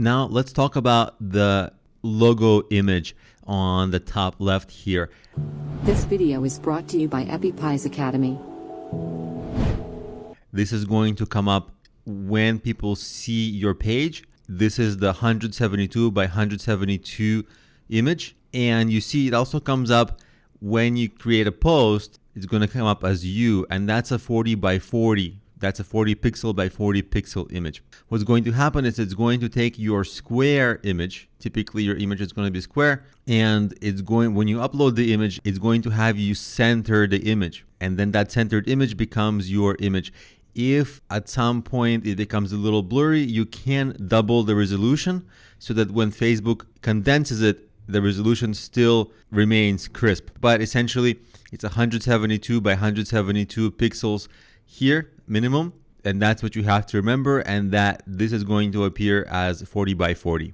Now let's talk about the logo image on the top left here. This video is brought to you by EpiPies Academy. This is going to come up when people see your page. This is the 172 by 172 image. And you see it also comes up when you create a post. It's going to come up as you, and that's a 40 by 40. That's a 40 pixel by 40 pixel image. What's going to happen is it's going to take your square image. Typically your image is going to be square, and it's going, when you upload the image, it's going to have you center the image, and then that centered image becomes your image. If at some point it becomes a little blurry, you can double the resolution so that when Facebook condenses it, the resolution still remains crisp. But essentially it's 172 by 172 pixels here minimum, and that's what you have to remember, and that this is going to appear as 40 by 40.